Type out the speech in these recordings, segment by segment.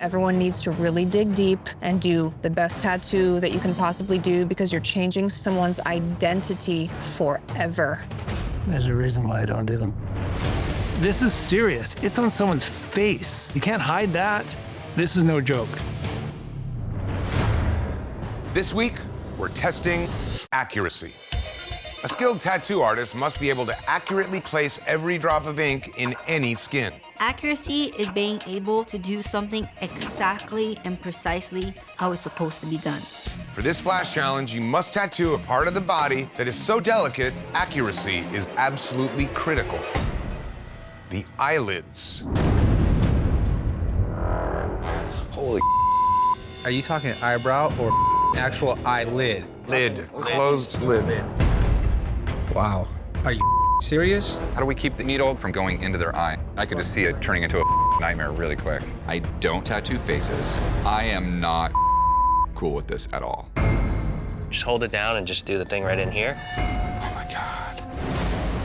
Everyone needs to really dig deep and do the best tattoo that you can possibly do because you're changing someone's identity forever. There's a reason why I don't do them. This is serious. It's on someone's face. You can't hide that. This is no joke. This week, we're testing accuracy. A skilled tattoo artist must be able to accurately place every drop of ink in any skin. Accuracy is being able to do something exactly and precisely how it's supposed to be done. For this flash challenge, you must tattoo a part of the body that is so delicate, accuracy is absolutely critical. The eyelids. Holy. Are you talking eyebrow or actual eyelid? Lid, closed lid. Wow. Are you serious? How do we keep the needle from going into their eye? I could just see it turning into a nightmare really quick. I don't tattoo faces. I am not cool with this at all. Just hold it down and just do the thing right in here. Oh my God.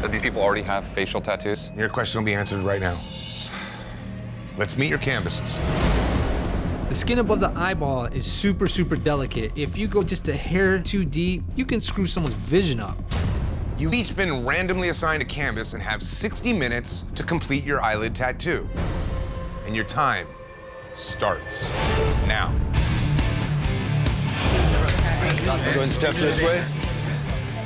Do these people already have facial tattoos? Your question will be answered right now. Let's meet your canvases. The skin above the eyeball is super, super delicate. If you go just a hair too deep, you can screw someone's vision up. You've each been randomly assigned a canvas and have 60 minutes to complete your eyelid tattoo. And your time starts now. Go ahead and step this way.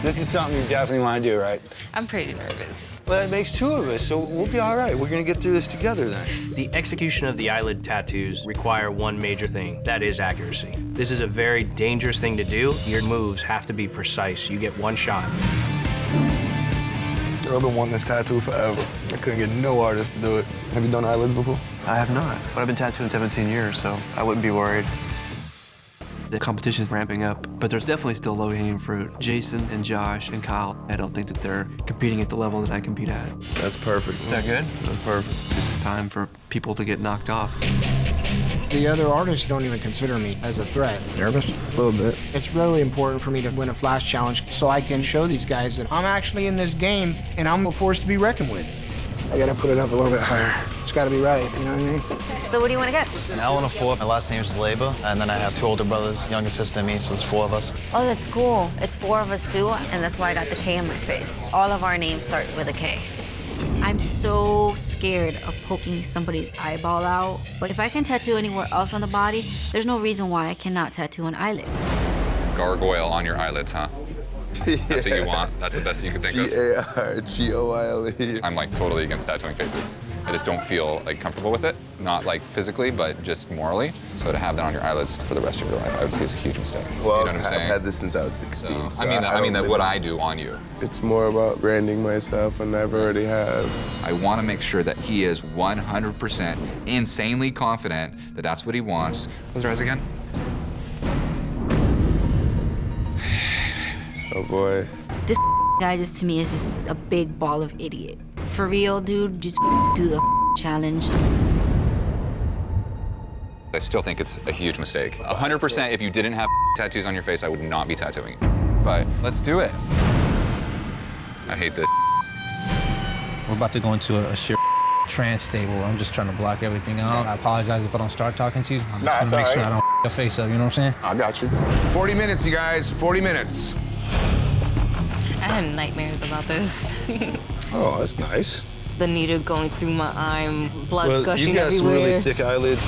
This is something you definitely want to do, right? I'm pretty nervous. Well, it makes two of us, so we'll be all right. We're going to get through this together then. The execution of the eyelid tattoos require one major thing, that is accuracy. This is a very dangerous thing to do. Your moves have to be precise. You get one shot. I've been wanting this tattoo forever. I couldn't get no artist to do it. Have you done eyelids before? I have not, but I've been tattooing 17 years, so I wouldn't be worried. The competition's ramping up, but there's definitely still low-hanging fruit. Jason and Josh and Kyle, I don't think that they're competing at the level that I compete at. That's perfect. Is that good? That's perfect. It's time for people to get knocked off. The other artists don't even consider me as a threat. Nervous? A little bit. It's really important for me to win a flash challenge so I can show these guys that I'm actually in this game and I'm a force to be reckoned with. I got to put it up a little bit higher. It's got to be right, you know what I mean? So what do you want to get? An L and a 4. My last name is Labor, and then I have 2 older brothers, younger sister and me, so it's 4 of us. Oh, that's cool. It's 4 of us too, and that's why I got the K on my face. All of our names start with a K. I'm so scared of poking somebody's eyeball out, but if I can tattoo anywhere else on the body, there's no reason why I cannot tattoo an eyelid. Gargoyle on your eyelids, huh? That's what you want? That's the best you can think of? G-A-R-G-O-I-L-E. I'm like totally against tattooing faces. I just don't feel like comfortable with it. Not like physically, but just morally. So to have that on your eyelids for the rest of your life, I would say is a huge mistake. Well, you know what I'm saying? I've had this since I was 16. So, I mean that what I do on you. It's more about branding myself, and I've already have. I want to make sure that he is 100% insanely confident that that's what he wants. Close your eyes again. Oh boy. This guy just to me is just a big ball of idiot. For real, dude, just do the challenge. I still think it's a huge mistake. 100% if you didn't have tattoos on your face, I would not be tattooing you. But let's do it. I hate this. We're about to go into a shit trance state where I'm just trying to block everything out. I apologize if I don't start talking to you. I'm just gonna make sure I don't your face up, you know what I'm saying? I got you. 40 minutes, you guys, 40 minutes. I had nightmares about this. Oh, that's nice. The needle going through my eye, blood gushing you got everywhere. some really thick eyelids.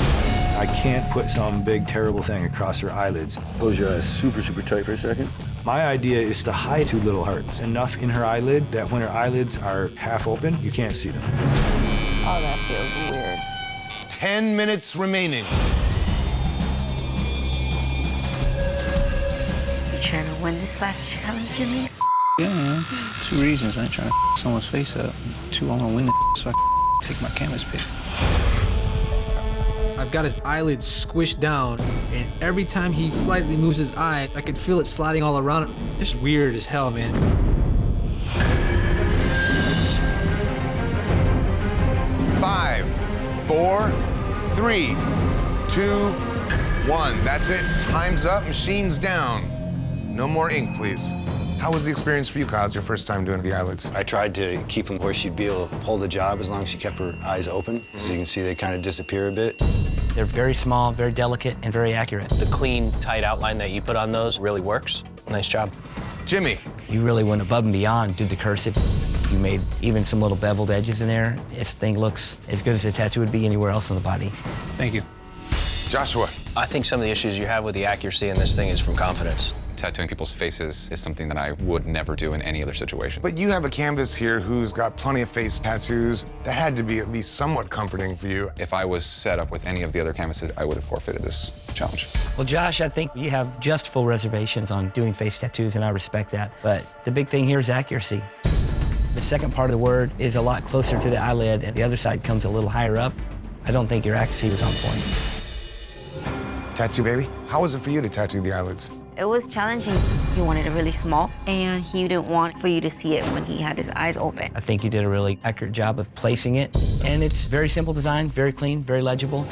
I can't put some big, terrible thing across your eyelids. Close your eyes super, super tight for a second. My idea is to hide 2 little hearts, enough in her eyelid that when her eyelids are half open, you can't see them. Oh, that feels weird. 10 minutes remaining. You trying to win this last challenge, Jimmy? Yeah, man. 2 reasons. I ain't trying to someone's face up. 2, I want to win the so I take my canvas pick. I've got his eyelids squished down, and every time he slightly moves his eye, I can feel it sliding all around it. It's weird as hell, man. 5, 4, 3, 2, 1. That's it. Time's up. Machine's down. No more ink, please. How was the experience for you, Kyle? It's your first time doing the eyelids. I tried to keep them where she'd be able to hold the job as long as she kept her eyes open. So you can see they kind of disappear a bit. They're very small, very delicate, and very accurate. The clean, tight outline that you put on those really works. Nice job. Jimmy. You really went above and beyond, did the cursive. You made even some little beveled edges in there. This thing looks as good as a tattoo would be anywhere else on the body. Thank you. Joshua. I think some of the issues you have with the accuracy in this thing is from confidence. Tattooing people's faces is something that I would never do in any other situation. But you have a canvas here who's got plenty of face tattoos. That had to be at least somewhat comforting for you. If I was set up with any of the other canvases, I would have forfeited this challenge. Well, Josh, I think you have just full reservations on doing face tattoos, and I respect that. But the big thing here is accuracy. The second part of the word is a lot closer to the eyelid, and the other side comes a little higher up. I don't think your accuracy was on point. Tattoo baby, how was it for you to tattoo the eyelids? It was challenging. He wanted it really small, and he didn't want for you to see it when he had his eyes open. I think you did a really accurate job of placing it, and it's very simple design, very clean, very legible.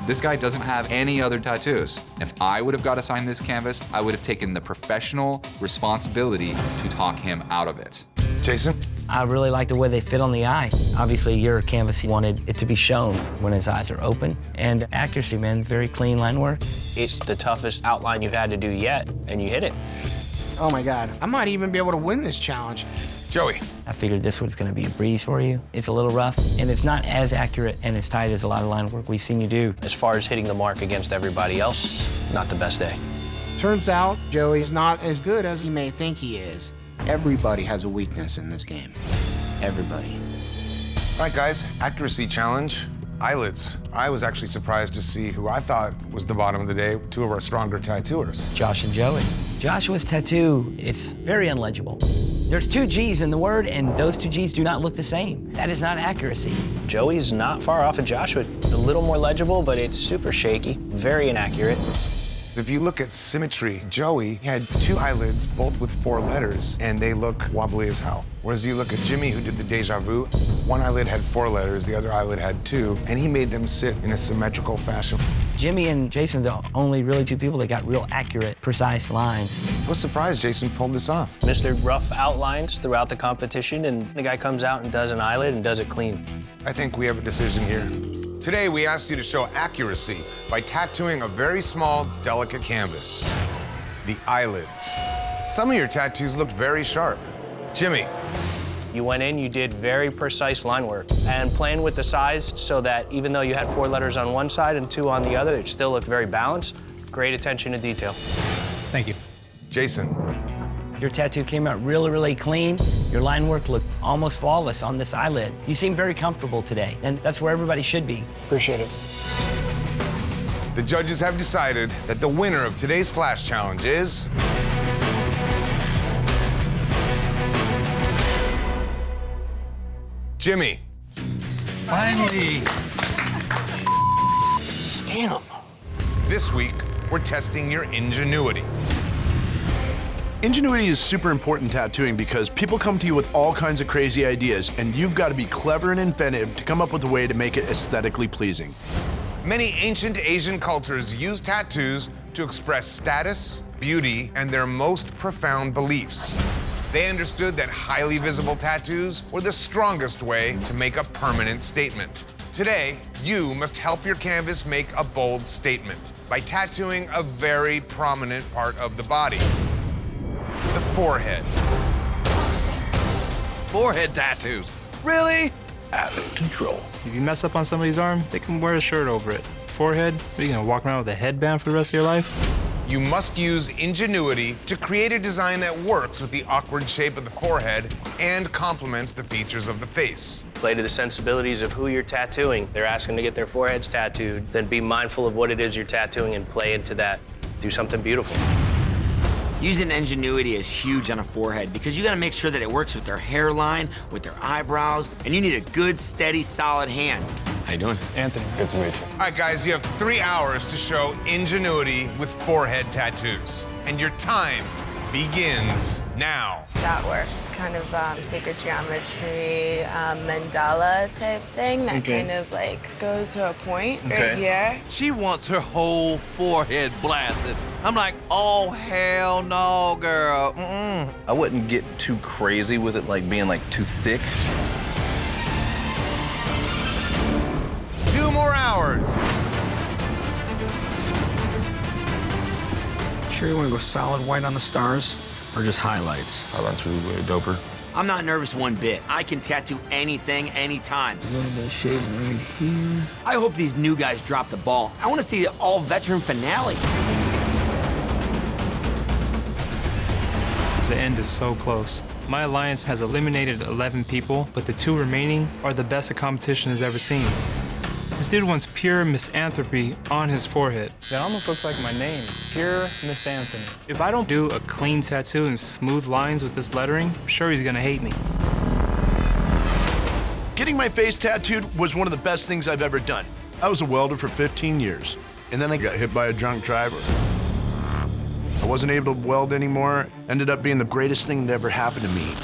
This guy doesn't have any other tattoos. If I would have got assigned this canvas, I would have taken the professional responsibility to talk him out of it. Jason? I really like the way they fit on the eye. Obviously, your canvas, you wanted it to be shown when his eyes are open. And accuracy, man, very clean line work. It's the toughest outline you've had to do yet, and you hit it. Oh my God, I might even be able to win this challenge. Joey. I figured this was gonna be a breeze for you. It's a little rough, and it's not as accurate and as tight as a lot of line work we've seen you do. As far as hitting the mark against everybody else, not the best day. Turns out, Joey's not as good as he may think he is. Everybody has a weakness in this game. Everybody. All right, guys, accuracy challenge, eyelids. I was actually surprised to see who I thought was the bottom of the day, two of our stronger tattooers. Josh and Joey. Joshua's tattoo, it's very unlegible. There's 2 G's in the word, and those 2 G's do not look the same. That is not accuracy. Joey's not far off of Joshua. A little more legible, but it's super shaky, very inaccurate. If you look at symmetry, Joey had 2 eyelids, both with 4 letters, and they look wobbly as hell. Whereas you look at Jimmy, who did the deja vu, one eyelid had 4 letters, the other eyelid had 2, and he made them sit in a symmetrical fashion. Jimmy and Jason are the only really 2 people that got real accurate, precise lines. I was surprised Jason pulled this off. Mr. Rough outlines throughout the competition, and the guy comes out and does an eyelid and does it clean. I think we have a decision here. Today, we asked you to show accuracy by tattooing a very small, delicate canvas, the eyelids. Some of your tattoos looked very sharp. Jimmy. You went in, you did very precise line work, and playing with the size so that even though you had 4 letters on one side and 2 on the other, it still looked very balanced. Great attention to detail. Thank you. Jason. Your tattoo came out really, really clean. Your line work looked almost flawless on this eyelid. You seem very comfortable today, and that's where everybody should be. Appreciate it. The judges have decided that the winner of today's Flash Challenge is... Jimmy. Finally. Damn. This week, we're testing your ingenuity. Ingenuity is super important in tattooing because people come to you with all kinds of crazy ideas, and you've got to be clever and inventive to come up with a way to make it aesthetically pleasing. Many ancient Asian cultures used tattoos to express status, beauty, and their most profound beliefs. They understood that highly visible tattoos were the strongest way to make a permanent statement. Today, you must help your canvas make a bold statement by tattooing a very prominent part of the body. The forehead. Forehead tattoos. Really? Out of control. If you mess up on somebody's arm, they can wear a shirt over it. Forehead, are you gonna walk around with a headband for the rest of your life? You must use ingenuity to create a design that works with the awkward shape of the forehead and complements the features of the face. Play to the sensibilities of who you're tattooing. They're asking to get their foreheads tattooed, then be mindful of what it is you're tattooing and play into that. Do something beautiful. Using ingenuity is huge on a forehead because you gotta make sure that it works with their hairline, with their eyebrows, and you need a good, steady, solid hand. How you doing? Anthony. Good to meet you. All right, guys, you have 3 hours to show ingenuity with forehead tattoos. And your time begins now. Dot work, kind of sacred geometry, mandala type thing that kind of like goes to a point right here. She wants her whole forehead blasted. I'm like, oh, hell no, girl. I wouldn't get too crazy with it, like being like too thick. 2 more hours. sure you want to go solid white on the stars or just highlights? Highlights would be way doper. I'm not nervous one bit. I can tattoo anything, anytime. A little bit of shading right here. I hope these new guys drop the ball. I want to see the all-veteran finale. The end is so close. My alliance has eliminated 11 people, but the 2 remaining are the best the competition has ever seen. This dude wants pure misanthropy on his forehead. That almost looks like my name, pure misanthropy. If I don't do a clean tattoo and smooth lines with this lettering, I'm sure he's gonna hate me. Getting my face tattooed was one of the best things I've ever done. I was a welder for 15 years, and then I got hit by a drunk driver. I wasn't able to weld anymore. Ended up being the greatest thing that ever happened to me.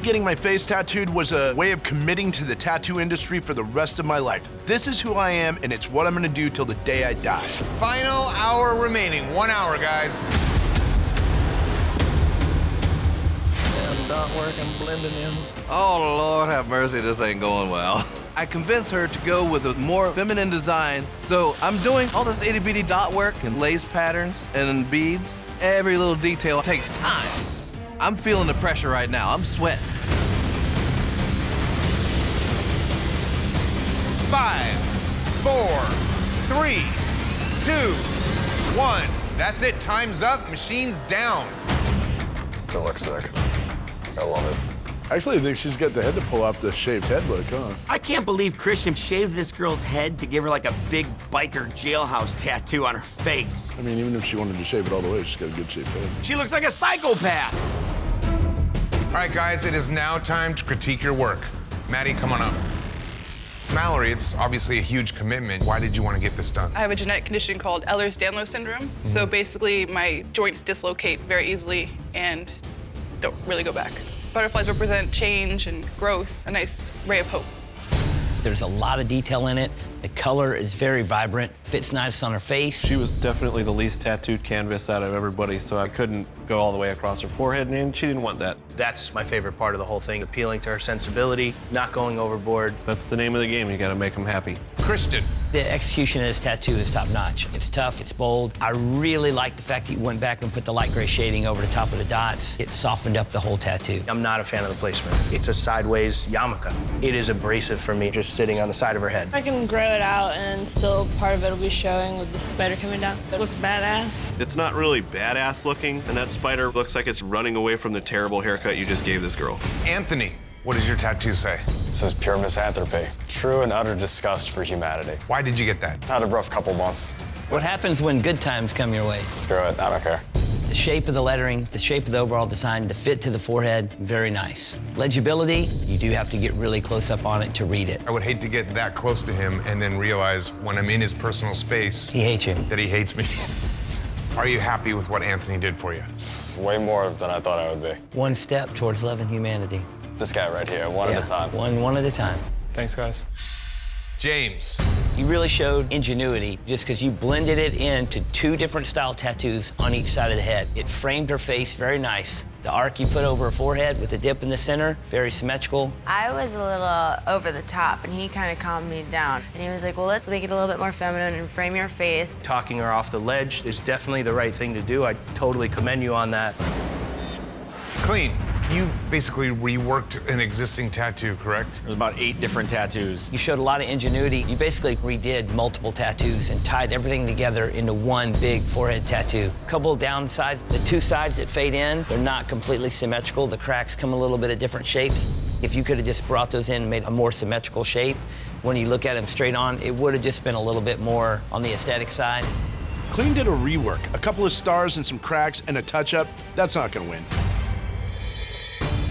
Getting my face tattooed was a way of committing to the tattoo industry for the rest of my life. This is who I am, and it's what I'm gonna do till the day I die. Final hour remaining. 1 hour, guys. Dot work and blending in. Oh, Lord have mercy, this ain't going well. I convinced her to go with a more feminine design, so I'm doing all this itty-bitty dot work and lace patterns and beads. Every little detail takes time. I'm feeling the pressure right now. I'm sweating. 5, 4, 3, 2, 1. That's it. Time's up. Machine's down. That looks sick. I love it. Actually, I think she's got the head to pull off the shaved head look, huh? I can't believe Christian shaved this girl's head to give her like a big biker jailhouse tattoo on her face. I mean, even if she wanted to shave it all the way, she's got a good shaved head. She looks like a psychopath. All right, guys, it is now time to critique your work. Maddie, come on up. Mallory, it's obviously a huge commitment. Why did you want to get this done? I have a genetic condition called Ehlers-Danlos syndrome. So basically, my joints dislocate very easily and don't really go back. Butterflies represent change and growth, a nice ray of hope. There's a lot of detail in it. The color is very vibrant, fits nice on her face. She was definitely the least tattooed canvas out of everybody, so I couldn't go all the way across her forehead, and she didn't want that. That's my favorite part of the whole thing, appealing to her sensibility, not going overboard. That's the name of the game. You gotta make them happy. Christian. The execution of this tattoo is top-notch. It's tough, it's bold. I really like the fact that you went back and put the light gray shading over the top of the dots. It softened up the whole tattoo. I'm not a fan of the placement. It's a sideways yarmulke. It is abrasive for me, just sitting on the side of her head. I can grow it out and still part of it will be showing with the spider coming down. It looks badass. It's not really badass looking, and that spider looks like it's running away from the terrible haircut you just gave this girl. Anthony, what does your tattoo say? It says pure misanthropy. True and utter disgust for humanity. Why did you get that? Had a rough couple months. What happens when good times come your way? Screw it, I don't care. The shape of the lettering, the shape of the overall design, the fit to the forehead, very nice. Legibility, you do have to get really close up on it to read it. I would hate to get that close to him and then realize when I'm in his personal space... He hates you. ...that he hates me. Are you happy with what Anthony did for you? Way more than I thought I would be. One step towards loving humanity. This guy right here, one at a time. One at a time. Thanks, guys. James. You really showed ingenuity just because you blended it into 2 different style tattoos on each side of the head. It framed her face very nice. The arc you put over her forehead with the dip in the center, very symmetrical. I was a little over the top, and he kind of calmed me down. And he was like, well, let's make it a little bit more feminine and frame your face. Talking her off the ledge is definitely the right thing to do. I totally commend you on that. Clean. You basically reworked an existing tattoo, correct? There's about 8 different tattoos. You showed a lot of ingenuity. You basically redid multiple tattoos and tied everything together into one big forehead tattoo. A couple of downsides, the 2 sides that fade in, they're not completely symmetrical. The cracks come a little bit of different shapes. If you could have just brought those in and made a more symmetrical shape, when you look at them straight on, it would have just been a little bit more on the aesthetic side. Clean did a rework, a couple of stars and some cracks and a touch-up. That's not gonna win.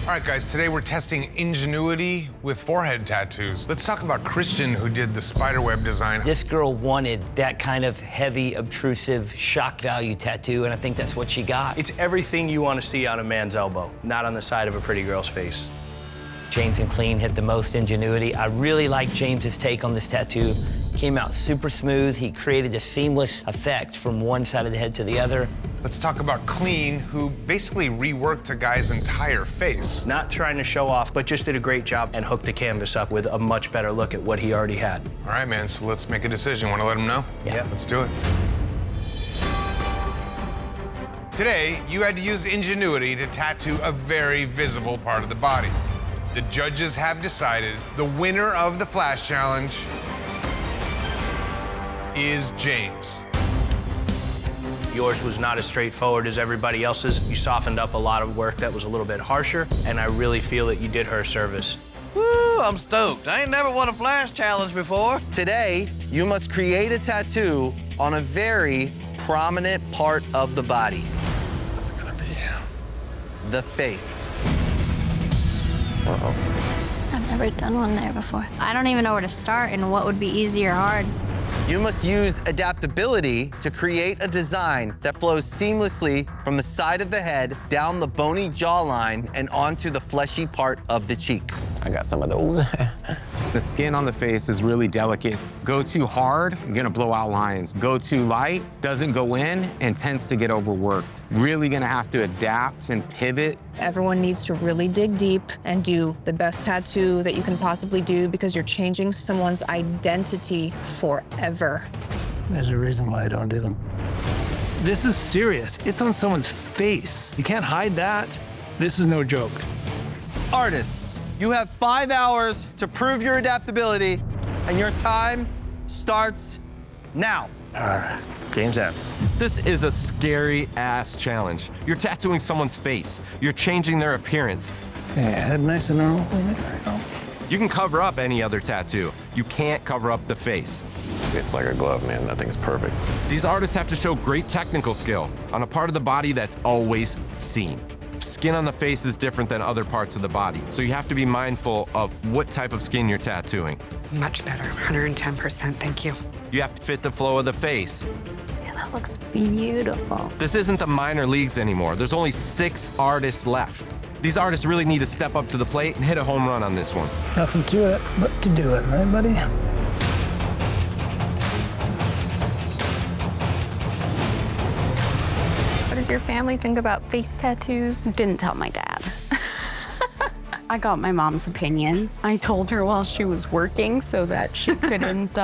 All right, guys, today we're testing ingenuity with forehead tattoos. Let's talk about Christian, who did the spiderweb design. This girl wanted that kind of heavy, obtrusive, shock value tattoo, and I think that's what she got. It's everything you want to see on a man's elbow, not on the side of a pretty girl's face. James and Clean had the most ingenuity. I really like James's take on this tattoo. Came out super smooth. He created a seamless effect from one side of the head to the other. Let's talk about Clean, who basically reworked a guy's entire face. Not trying to show off, but just did a great job and hooked the canvas up with a much better look at what he already had. All right, man, so let's make a decision. Want to let him know? Yeah. Let's do it. Today, you had to use ingenuity to tattoo a very visible part of the body. The judges have decided the winner of the Flash Challenge is James. Yours was not as straightforward as everybody else's. You softened up a lot of work that was a little bit harsher, and I really feel that you did her a service. Woo, I'm stoked. I ain't never won a Flash Challenge before. Today, you must create a tattoo on a very prominent part of the body. What's it gonna be? The face. Uh-oh. I've never done one there before. I don't even know where to start and what would be easy or hard. You must use adaptability to create a design that flows seamlessly from the side of the head down the bony jawline and onto the fleshy part of the cheek. I got some of those. The skin on the face is really delicate. Go too hard, you're gonna blow out lines. Go too light, doesn't go in, and tends to get overworked. Really gonna have to adapt and pivot. Everyone needs to really dig deep and do the best tattoo that you can possibly do because you're changing someone's identity forever. There's a reason why I don't do them. This is serious. It's on someone's face. You can't hide that. This is no joke. Artists, you have 5 hours to prove your adaptability, and your time starts now. Game's out. This is a scary-ass challenge. You're tattooing someone's face. You're changing their appearance. Yeah, head nice and normal. You can cover up any other tattoo. You can't cover up the face. It's like a glove, man. That thing's perfect. These artists have to show great technical skill on a part of the body that's always seen. Skin on the face is different than other parts of the body, so you have to be mindful of what type of skin you're tattooing. Much better, 110%, thank you. You have to fit the flow of the face. Yeah, that looks beautiful. This isn't the minor leagues anymore. There's only 6 artists left. These artists really need to step up to the plate and hit a home run on this one. Nothing to it but to do it, right, buddy? What does your family think about face tattoos? Didn't tell my dad. I got my mom's opinion. I told her while she was working so that she couldn't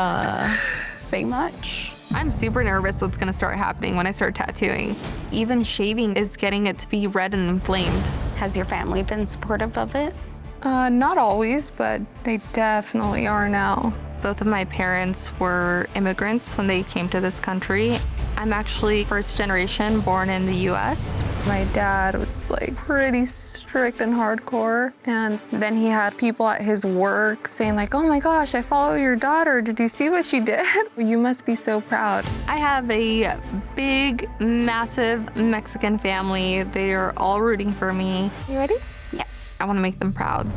say much. I'm super nervous what's gonna start happening when I start tattooing. Even shaving is getting it to be red and inflamed. Has your family been supportive of it? Not always, but they definitely are now. Both of my parents were immigrants when they came to this country. I'm actually first generation born in the US. My dad was like pretty strict and hardcore. And then he had people at his work saying like, oh my gosh, I follow your daughter. Did you see what she did? You must be so proud. I have a big, massive Mexican family. They are all rooting for me. You ready? Yeah. I want to make them proud.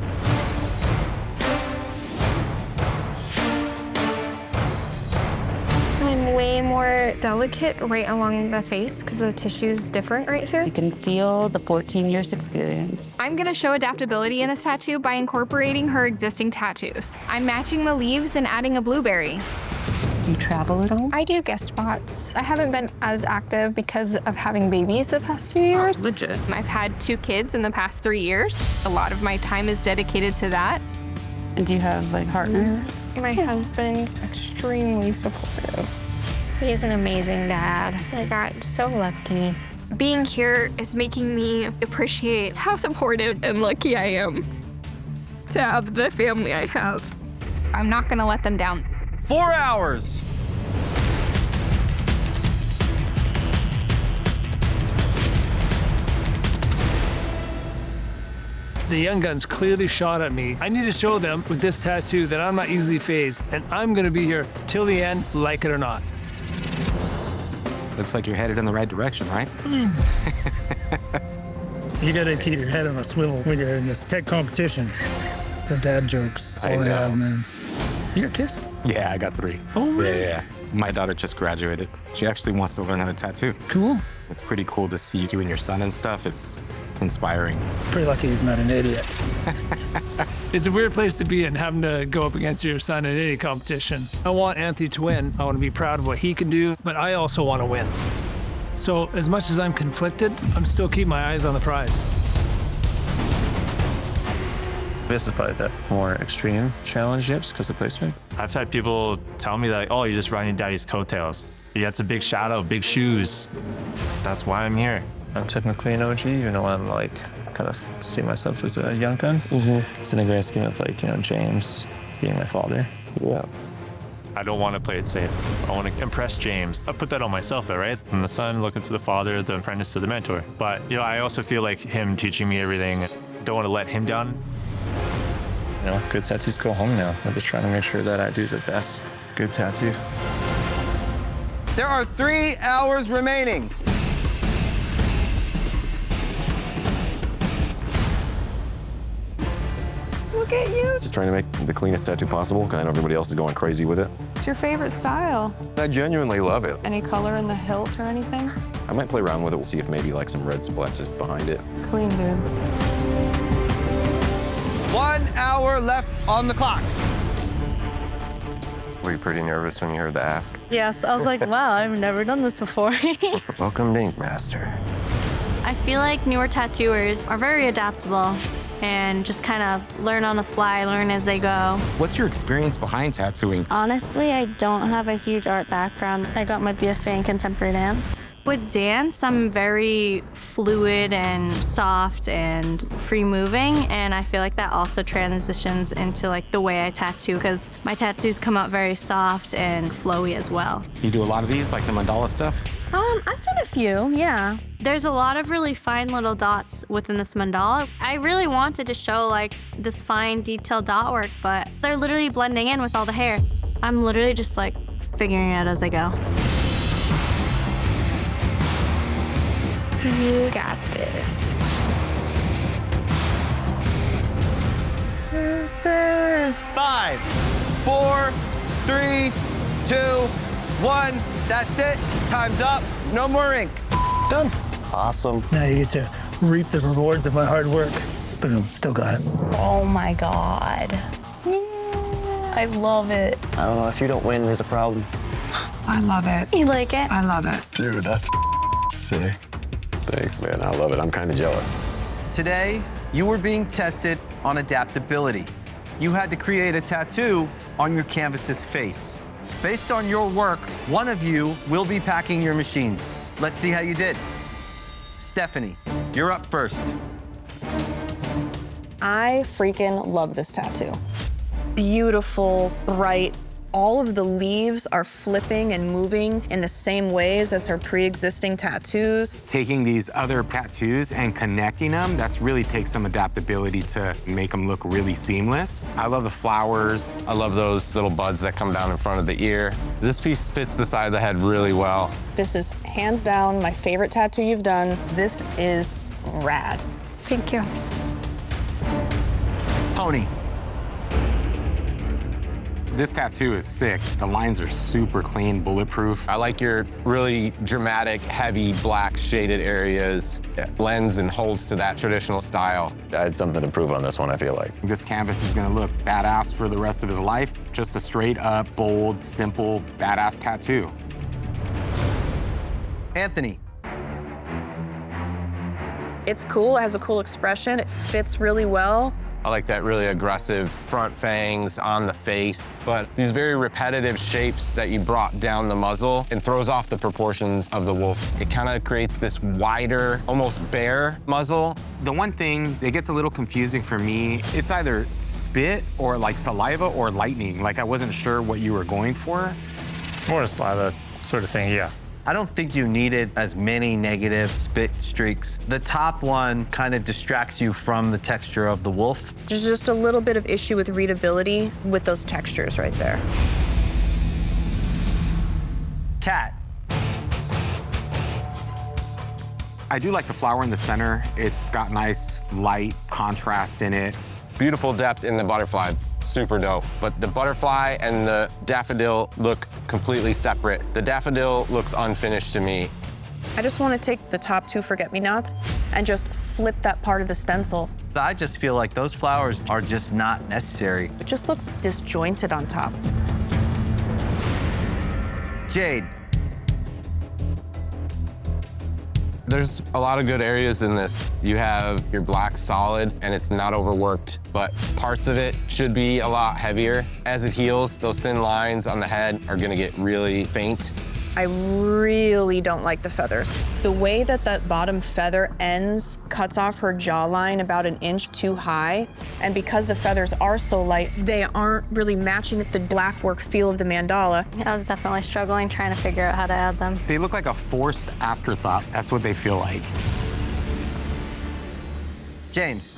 I'm way more delicate right along the face because the tissue's different right here. You can feel the 14 years experience. I'm gonna show adaptability in this tattoo by incorporating her existing tattoos. I'm matching the leaves and adding a blueberry. Do you travel at all? I do guest spots. I haven't been as active because of having babies the past 2 years. Legit. I've had 2 kids in the past 3 years. A lot of my time is dedicated to that. And do you have a partner? My husband's extremely supportive. He is an amazing dad. I got so lucky. Being here is making me appreciate how supportive and lucky I am to have the family I have. I'm not gonna let them down. 4 hours. The young guns clearly shot at me. I need to show them with this tattoo that I'm not easily fazed, and I'm gonna be here till the end, like it or not. Looks like you're headed in the right direction, right? You gotta keep your head on a swivel when you're in this tech competitions. The dad jokes. That's all I have, man. You got kids? Yeah, I got 3. Oh, really? Yeah. My daughter just graduated. She actually wants to learn how to tattoo. Cool. It's pretty cool to see you and your son and stuff. It's inspiring. Pretty lucky he's not an idiot. It's a weird place to be in, having to go up against your son in any competition. I want Anthony to win. I want to be proud of what he can do, but I also want to win. So as much as I'm conflicted, I'm still keeping my eyes on the prize. This is probably the more extreme challenge yet, just because of placement. I've had people tell me that, oh, you're just riding daddy's coattails. He has a big shadow, big shoes. That's why I'm here. I'm technically an OG, even though I'm like, kind of see myself as a young gun. It's in the grand scheme of like, James being my father. Yeah. I don't want to play it safe. I want to impress James. I put that on myself though, right? I'm the son looking to the father, the apprentice to the mentor. But, I also feel like him teaching me everything, don't want to let him down. Good tattoos go home now. I'm just trying to make sure that I do the best good tattoo. There are 3 hours remaining. Look at you. Just trying to make the cleanest tattoo possible. I know everybody else is going crazy with it. It's your favorite style. I genuinely love it. Any color in the hilt or anything? I might play around with it, see if maybe like some red splotches behind it. Clean, dude. 1 hour left on the clock. Were you pretty nervous when you heard the ask? Yes, I was like, wow, I've never done this before. Welcome to Ink Master. I feel like newer tattooers are very adaptable and just kind of learn on the fly, learn as they go. What's your experience behind tattooing? Honestly, I don't have a huge art background. I got my BFA in contemporary dance. With dance, I'm very fluid and soft and free-moving, and I feel like that also transitions into like the way I tattoo, because my tattoos come out very soft and flowy as well. You do a lot of these, like the mandala stuff? I've done a few, yeah. There's a lot of really fine little dots within this mandala. I really wanted to show like this fine detailed dot work, but they're literally blending in with all the hair. I'm literally just like figuring it out as I go. You got this. 5, 4, 3, 2, 1. That's it. Time's up. No more ink. Done. Awesome. Now you get to reap the rewards of my hard work. Boom, still got it. Oh my God. Yeah, I love it. I don't know, if you don't win, there's a problem. I love it. You like it? I love it. Dude, that's sick. Thanks, man. I love it. I'm kind of jealous. Today, you were being tested on adaptability. You had to create a tattoo on your canvas's face. Based on your work, one of you will be packing your machines. Let's see how you did. Stephanie, you're up first. I freaking love this tattoo. Beautiful, bright. All of the leaves are flipping and moving in the same ways as her pre-existing tattoos. Taking these other tattoos and connecting them, that's really takes some adaptability to make them look really seamless. I love the flowers. I love those little buds that come down in front of the ear. This piece fits the side of the head really well. This is hands down my favorite tattoo you've done. This is rad. Thank you. Pony. This tattoo is sick. The lines are super clean, bulletproof. I like your really dramatic, heavy, black shaded areas. It lends and holds to that traditional style. I had something to prove on this one, I feel like. This canvas is gonna look badass for the rest of his life. Just a straight up, bold, simple, badass tattoo. Anthony. It's cool, it has a cool expression, it fits really well. I like that really aggressive front fangs on the face, but these very repetitive shapes that you brought down the muzzle and throws off the proportions of the wolf. It kind of creates this wider, almost bare muzzle. The one thing that gets a little confusing for me, it's either spit or like saliva or lightning. Like I wasn't sure what you were going for. More a saliva sort of thing, yeah. I don't think you needed as many negative spit streaks. The top one kind of distracts you from the texture of the wolf. There's just a little bit of issue with readability with those textures right there. Cat. I do like the flower in the center. It's got nice light contrast in it. Beautiful depth in the butterfly. Super dope. But the butterfly and the daffodil look completely separate. The daffodil looks unfinished to me. I just want to take the top 2 forget-me-nots and just flip that part of the stencil. I just feel like those flowers are just not necessary. It just looks disjointed on top. Jade. There's a lot of good areas in this. You have your black solid, and it's not overworked, but parts of it should be a lot heavier. As it heals, those thin lines on the head are gonna get really faint. I really don't like the feathers. The way that that bottom feather ends cuts off her jawline about an inch too high. And because the feathers are so light, they aren't really matching the black work feel of the mandala. I was definitely struggling trying to figure out how to add them. They look like a forced afterthought. That's what they feel like. James.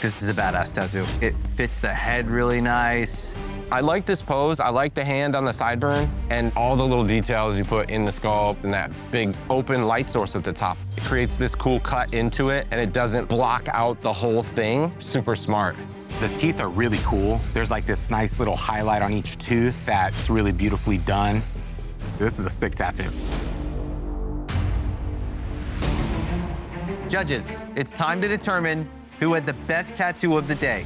This is a badass tattoo. It fits the head really nice. I like this pose. I like the hand on the sideburn and all the little details you put in the sculpt and that big open light source at the top. It creates this cool cut into it and it doesn't block out the whole thing. Super smart. The teeth are really cool. There's like this nice little highlight on each tooth that's really beautifully done. This is a sick tattoo. Judges, it's time to determine who had the best tattoo of the day.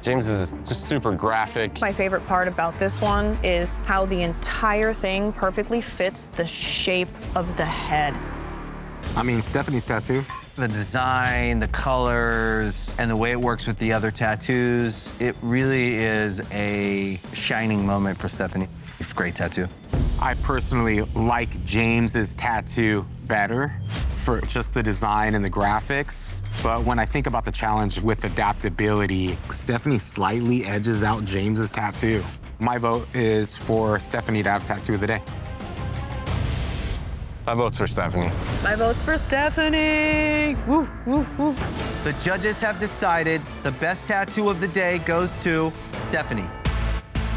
James is just super graphic. My favorite part about this one is how the entire thing perfectly fits the shape of the head. I mean, Stephanie's tattoo. The design, the colors, and the way it works with the other tattoos, it really is a shining moment for Stephanie. It's a great tattoo. I personally like James's tattoo better for just the design and the graphics. But when I think about the challenge with adaptability, Stephanie slightly edges out James's tattoo. My vote is for Stephanie to have tattoo of the day. My vote's for Stephanie. My vote's for Stephanie. Woo, woo, woo. The judges have decided the best tattoo of the day goes to Stephanie.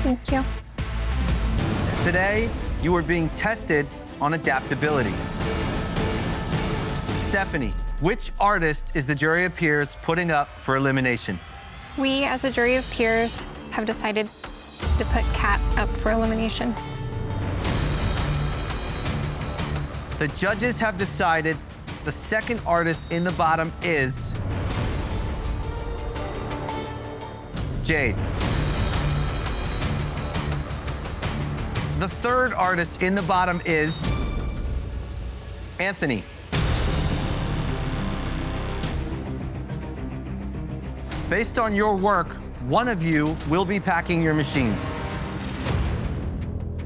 Thank you. Today, you are being tested on adaptability. Stephanie, which artist is the jury of peers putting up for elimination? We, as a jury of peers, have decided to put Kat up for elimination. The judges have decided the second artist in the bottom is Jade. The third artist in the bottom is Anthony. Based on your work, one of you will be packing your machines.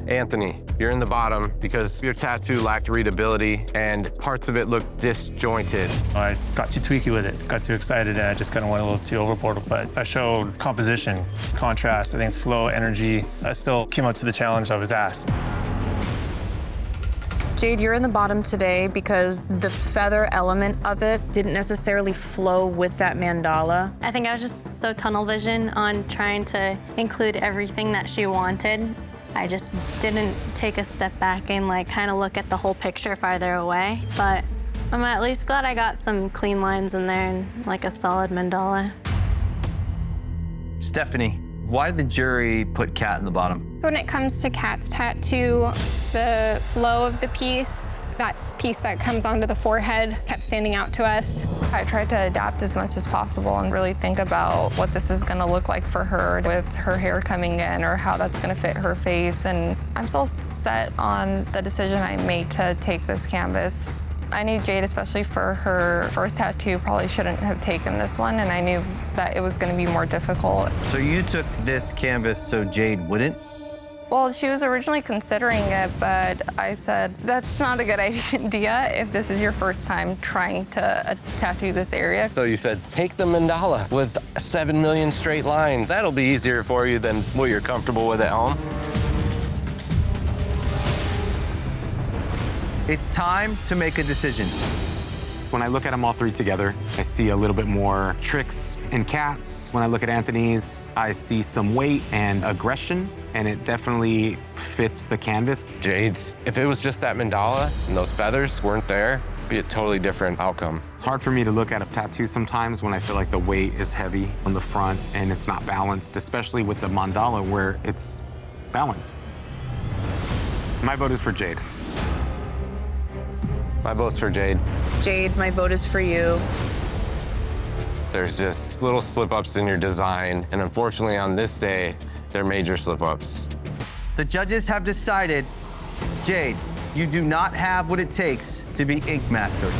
Anthony, you're in the bottom because your tattoo lacked readability and parts of it look disjointed. I got too tweaky with it, got too excited, and I just kind of went a little too overboard. But I showed composition, contrast, I think flow, energy. I still came up to the challenge I was asked. Jade, you're in the bottom today because the feather element of it didn't necessarily flow with that mandala. I think I was just so tunnel vision on trying to include everything that she wanted. I just didn't take a step back and like kind of look at the whole picture farther away. But I'm at least glad I got some clean lines in there and like a solid mandala. Stephanie, why did the jury put Kat in the bottom? When it comes to Kat's tattoo, the flow of the piece, that piece that comes onto the forehead, kept standing out to us. I tried to adapt as much as possible and really think about what this is gonna look like for her with her hair coming in or how that's gonna fit her face. And I'm still set on the decision I made to take this canvas. I knew Jade, especially for her first tattoo, probably shouldn't have taken this one, and I knew that it was gonna be more difficult. So you took this canvas so Jade wouldn't? Well, she was originally considering it, but I said, that's not a good idea if this is your first time trying to tattoo this area. So you said, take the mandala with 7 million straight lines. That'll be easier for you than what you're comfortable with at home. It's time to make a decision. When I look at them all three together, I see a little bit more tricks in Kat's. When I look at Anthony's, I see some weight and aggression, and it definitely fits the canvas. Jade's, if it was just that mandala and those feathers weren't there, it'd be a totally different outcome. It's hard for me to look at a tattoo sometimes when I feel like the weight is heavy on the front and it's not balanced, especially with the mandala where it's balanced. My vote is for Jade. My vote's for Jade. Jade, my vote is for you. There's just little slip-ups in your design, and unfortunately on this day, they're major slip-ups. The judges have decided, Jade, you do not have what it takes to be Ink Master.